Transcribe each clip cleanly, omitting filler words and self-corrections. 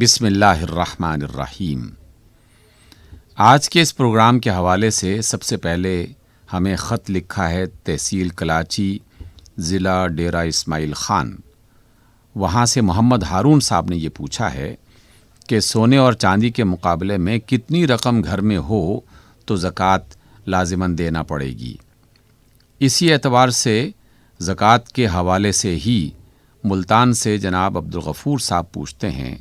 بسم اللہ الرحمن الرحیم۔ آج کے اس پروگرام کے حوالے سے سب سے پہلے ہمیں خط لکھا ہے تحصیل کلاچی، ضلع ڈیرہ اسماعیل خان۔ وہاں سے محمد ہارون صاحب نے یہ پوچھا ہے کہ سونے اور چاندی کے مقابلے میں کتنی رقم گھر میں ہو تو زکوٰۃ لازماً دینا پڑے گی۔ اسی اعتبار سے زکوٰۃ کے حوالے سے ہی ملتان سے جناب عبدالغفور صاحب پوچھتے ہیں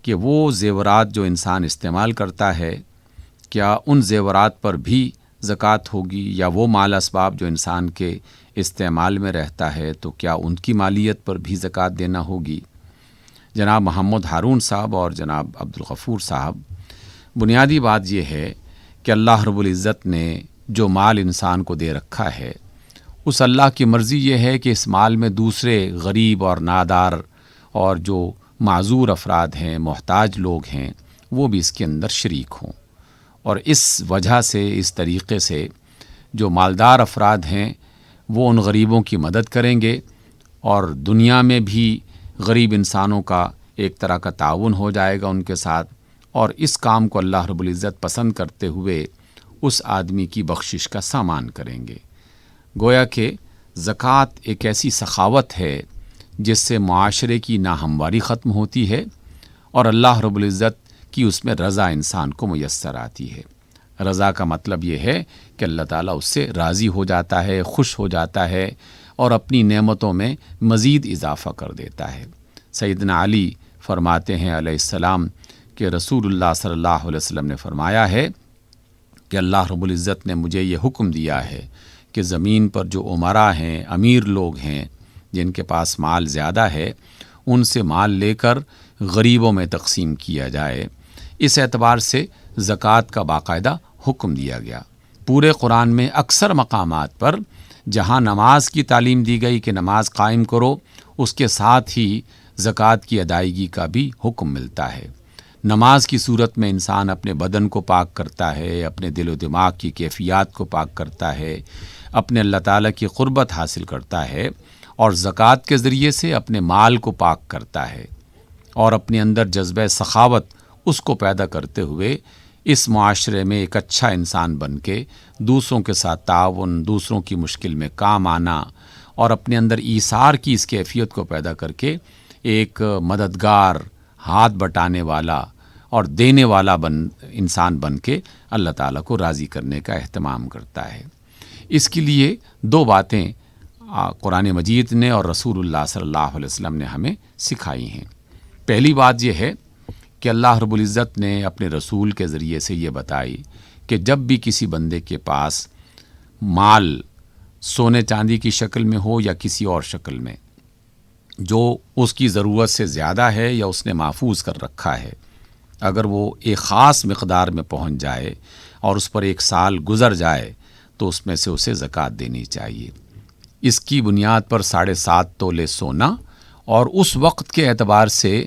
کہ وہ زیورات جو انسان استعمال کرتا ہے، کیا ان زیورات پر بھی زکوٰۃ ہوگی، یا وہ مال اسباب جو انسان کے استعمال میں رہتا ہے تو کیا ان کی مالیت پر بھی زکوٰۃ دینا ہوگی؟ جناب محمد ہارون صاحب اور جناب عبدالغفور صاحب، بنیادی بات یہ ہے کہ اللہ رب العزت نے جو مال انسان کو دے رکھا ہے، اس اللہ کی مرضی یہ ہے کہ اس مال میں دوسرے غریب اور نادار اور جو معذور افراد ہیں، محتاج لوگ ہیں، وہ بھی اس کے اندر شریک ہوں۔ اور اس وجہ سے، اس طریقے سے جو مالدار افراد ہیں وہ ان غریبوں کی مدد کریں گے، اور دنیا میں بھی غریب انسانوں کا ایک طرح کا تعاون ہو جائے گا ان کے ساتھ، اور اس کام کو اللہ رب العزت پسند کرتے ہوئے اس آدمی کی بخشش کا سامان کریں گے۔ گویا کہ زکوٰۃ ایک ایسی سخاوت ہے جس سے معاشرے کی ناہمواری ختم ہوتی ہے، اور اللہ رب العزت کی اس میں رضا انسان کو میسر آتی ہے۔ رضا کا مطلب یہ ہے کہ اللہ تعالیٰ اس سے راضی ہو جاتا ہے، خوش ہو جاتا ہے، اور اپنی نعمتوں میں مزید اضافہ کر دیتا ہے۔ سیدنا علی فرماتے ہیں علیہ السلام کہ رسول اللہ صلی اللہ علیہ وسلم نے فرمایا ہے کہ اللہ رب العزت نے مجھے یہ حکم دیا ہے کہ زمین پر جو امراء ہیں، امیر لوگ ہیں، جن کے پاس مال زیادہ ہے، ان سے مال لے کر غریبوں میں تقسیم کیا جائے۔ اس اعتبار سے زکوٰۃ کا باقاعدہ حکم دیا گیا۔ پورے قرآن میں اکثر مقامات پر جہاں نماز کی تعلیم دی گئی کہ نماز قائم کرو، اس کے ساتھ ہی زکوٰۃ کی ادائیگی کا بھی حکم ملتا ہے۔ نماز کی صورت میں انسان اپنے بدن کو پاک کرتا ہے، اپنے دل و دماغ کی کیفیات کو پاک کرتا ہے، اپنے اللہ تعالیٰ کی قربت حاصل کرتا ہے، اور زکوٰۃ کے ذریعے سے اپنے مال کو پاک کرتا ہے، اور اپنے اندر جذبہ سخاوت اس کو پیدا کرتے ہوئے اس معاشرے میں ایک اچھا انسان بن کے دوسروں کے ساتھ تعاون، دوسروں کی مشکل میں کام آنا، اور اپنے اندر ایثار کی اس کیفیت کو پیدا کر کے ایک مددگار، ہاتھ بٹانے والا اور دینے والا انسان بن کے اللہ تعالیٰ کو راضی کرنے کا اہتمام کرتا ہے۔ اس کے لیے دو باتیں قرآن مجید نے اور رسول اللہ صلی اللہ علیہ وسلم نے ہمیں سکھائی ہیں۔ پہلی بات یہ ہے کہ اللہ رب العزت نے اپنے رسول کے ذریعے سے یہ بتائی کہ جب بھی کسی بندے کے پاس مال سونے چاندی کی شکل میں ہو یا کسی اور شکل میں، جو اس کی ضرورت سے زیادہ ہے یا اس نے محفوظ کر رکھا ہے، اگر وہ ایک خاص مقدار میں پہنچ جائے اور اس پر 1 سال گزر جائے تو اس میں سے اسے زکوٰۃ دینی چاہیے۔ اس کی بنیاد پر 7.5 تولے سونا اور اس وقت کے اعتبار سے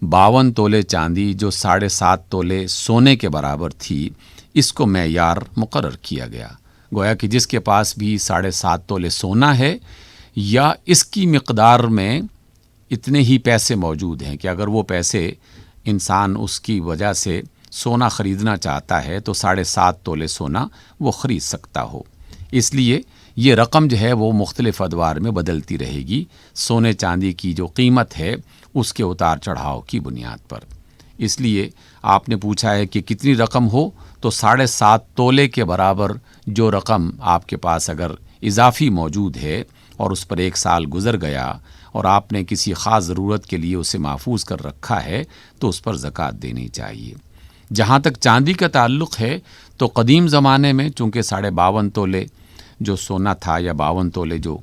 52 تولے چاندی جو 7.5 تولے سونے کے برابر تھی، اس کو معیار مقرر کیا گیا۔ گویا کہ جس کے پاس بھی 7.5 تولے سونا ہے یا اس کی مقدار میں اتنے ہی پیسے موجود ہیں کہ اگر وہ پیسے انسان اس کی وجہ سے سونا خریدنا چاہتا ہے تو 7.5 تولے سونا وہ خرید سکتا ہو۔ اس لیے یہ رقم جو ہے وہ مختلف ادوار میں بدلتی رہے گی، سونے چاندی کی جو قیمت ہے اس کے اتار چڑھاؤ کی بنیاد پر۔ اس لیے آپ نے پوچھا ہے کہ کتنی رقم ہو، تو 7.5 تولے کے برابر جو رقم آپ کے پاس اگر اضافی موجود ہے اور اس پر 1 سال گزر گیا اور آپ نے کسی خاص ضرورت کے لیے اسے محفوظ کر رکھا ہے تو اس پر زکوٰۃ دینی چاہیے۔ جہاں تک چاندی کا تعلق ہے تو قدیم زمانے میں چونکہ 52.5 تولے جو سونا تھا یا 52 تولے جو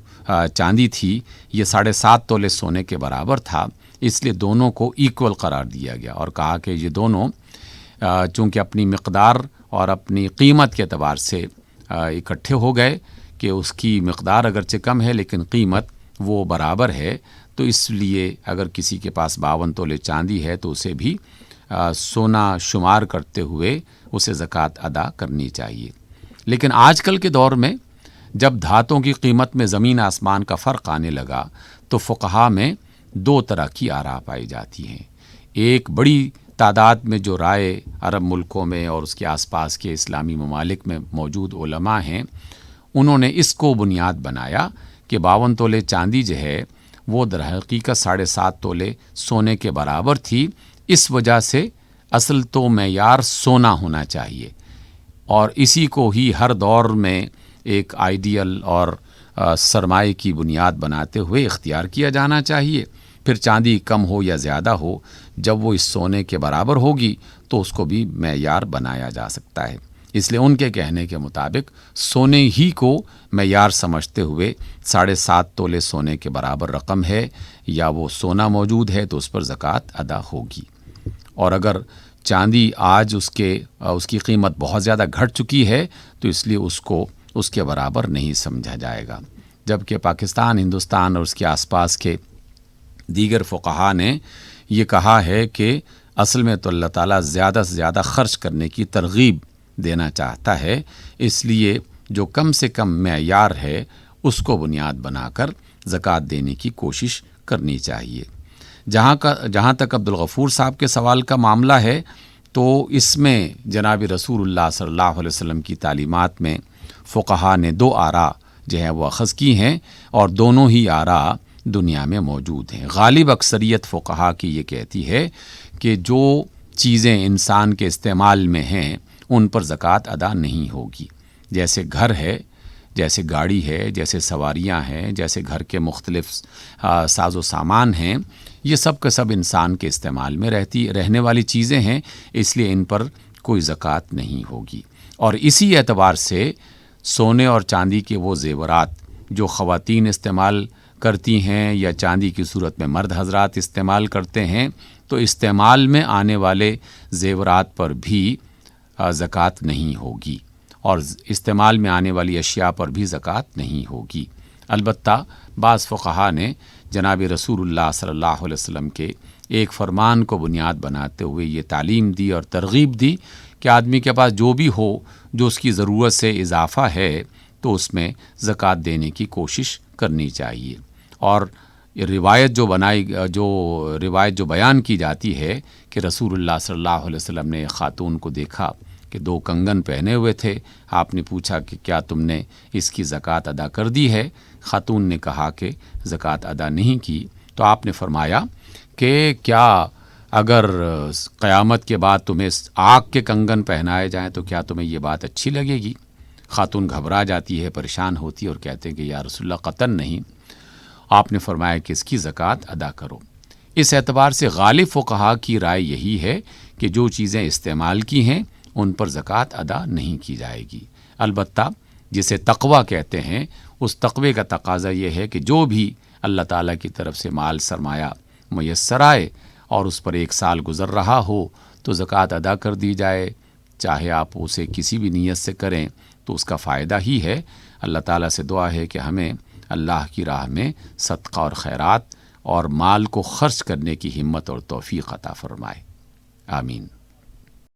چاندی تھی، یہ 7.5 تولے سونے کے برابر تھا، اس لیے دونوں کو ایکول قرار دیا گیا اور کہا کہ یہ دونوں چونکہ اپنی مقدار اور اپنی قیمت کے اعتبار سے اکٹھے ہو گئے کہ اس کی مقدار اگرچہ کم ہے لیکن قیمت وہ برابر ہے، تو اس لیے اگر کسی کے پاس 52 تولے چاندی ہے تو اسے بھی سونا شمار کرتے ہوئے اسے زکوٰۃ ادا کرنی چاہیے۔ لیکن آج کل کے دور میں جب دھاتوں کی قیمت میں زمین آسمان کا فرق آنے لگا تو فقہا میں 2 طرح کی آراء پائی جاتی ہیں۔ ایک بڑی تعداد میں جو رائے عرب ملکوں میں اور اس کے آس پاس کے اسلامی ممالک میں موجود علماء ہیں، انہوں نے اس کو بنیاد بنایا کہ 52 تولے چاندی جو ہے وہ در حقیقت 7.5 تولے سونے کے برابر تھی. اس وجہ سے اصل تو معیار سونا ہونا چاہیے، اور اسی کو ہی ہر دور میں ایک آئیڈیل اور سرمایہ کی بنیاد بناتے ہوئے اختیار کیا جانا چاہیے. پھر چاندی کم ہو یا زیادہ ہو، جب وہ اس سونے کے برابر ہوگی تو اس کو بھی معیار بنایا جا سکتا ہے. اس لیے ان کے کہنے کے مطابق سونے ہی کو معیار سمجھتے ہوئے 7.5 تولے سونے کے برابر رقم ہے یا وہ سونا موجود ہے تو اس پر زکوٰۃ ادا ہوگی. اور اگر چاندی آج اس کی قیمت بہت زیادہ گھٹ چکی ہے تو اس لیے اس کو اس کے برابر نہیں سمجھا جائے گا. جبکہ پاکستان، ہندوستان اور اس کے آس پاس کے دیگر فقہا نے یہ کہا ہے کہ اصل میں تو اللہ تعالیٰ زیادہ سے زیادہ خرچ کرنے کی ترغیب دینا چاہتا ہے، اس لیے جو کم سے کم معیار ہے اس کو بنیاد بنا کر زکوٰۃ دینے کی کوشش کرنی چاہیے. جہاں تک عبدالغفور صاحب کے سوال کا معاملہ ہے تو اس میں جناب رسول اللہ صلی اللہ علیہ وسلم کی تعلیمات میں فقہا نے 2 آراء جو ہیں وہ اخذ کی ہیں، اور دونوں ہی آراء دنیا میں موجود ہیں. غالب اکثریت فقہا کی یہ کہتی ہے کہ جو چیزیں انسان کے استعمال میں ہیں ان پر زکوٰۃ ادا نہیں ہوگی، جیسے گھر ہے، جیسے گاڑی ہے، جیسے سواریاں ہیں، جیسے گھر کے مختلف ساز و سامان ہیں. یہ سب کا سب انسان کے استعمال میں رہنے والی چیزیں ہیں، اس لیے ان پر کوئی زکوٰۃ نہیں ہوگی. اور اسی اعتبار سے سونے اور چاندی کے وہ زیورات جو خواتین استعمال کرتی ہیں یا چاندی کی صورت میں مرد حضرات استعمال کرتے ہیں، تو استعمال میں آنے والے زیورات پر بھی زکوٰۃ نہیں ہوگی، اور استعمال میں آنے والی اشیاء پر بھی زکوٰۃ نہیں ہوگی. البتہ بعض فقہا نے جناب رسول اللہ صلی اللہ علیہ وسلم کے ایک فرمان کو بنیاد بناتے ہوئے یہ تعلیم دی اور ترغیب دی کہ آدمی کے پاس جو بھی ہو جو اس کی ضرورت سے اضافہ ہے تو اس میں زکوٰۃ دینے کی کوشش کرنی چاہیے. اور روایت جو بیان کی جاتی ہے کہ رسول اللہ صلی اللہ علیہ وسلم نے ایک خاتون کو دیکھا کہ 2 کنگن پہنے ہوئے تھے. آپ نے پوچھا کہ کیا تم نے اس کی زکوٰۃ ادا کر دی ہے؟ خاتون نے کہا کہ زکوٰۃ ادا نہیں کی. تو آپ نے فرمایا کہ کیا اگر قیامت کے بعد تمہیں آگ کے کنگن پہنائے جائیں تو کیا تمہیں یہ بات اچھی لگے گی؟ خاتون گھبرا جاتی ہے، پریشان ہوتی ہے اور کہتے ہیں کہ یا رسول اللہ قطعاً نہیں. آپ نے فرمایا کہ اس کی زکوٰۃ ادا کرو. اس اعتبار سے غالب فقہا کی رائے یہی ہے کہ جو چیزیں استعمال کی ہیں ان پر زکوٰۃ ادا نہیں کی جائے گی. البتہ جسے تقویٰ کہتے ہیں، اس تقوی کا تقاضا یہ ہے کہ جو بھی اللہ تعالیٰ کی طرف سے مال سرمایہ میسر آئے اور اس پر 1 سال گزر رہا ہو تو زکوٰۃ ادا کر دی جائے. چاہے آپ اسے کسی بھی نیت سے کریں تو اس کا فائدہ ہی ہے. اللہ تعالیٰ سے دعا ہے کہ ہمیں اللہ کی راہ میں صدقہ اور خیرات اور مال کو خرچ کرنے کی ہمت اور توفیق عطا فرمائے. آمین.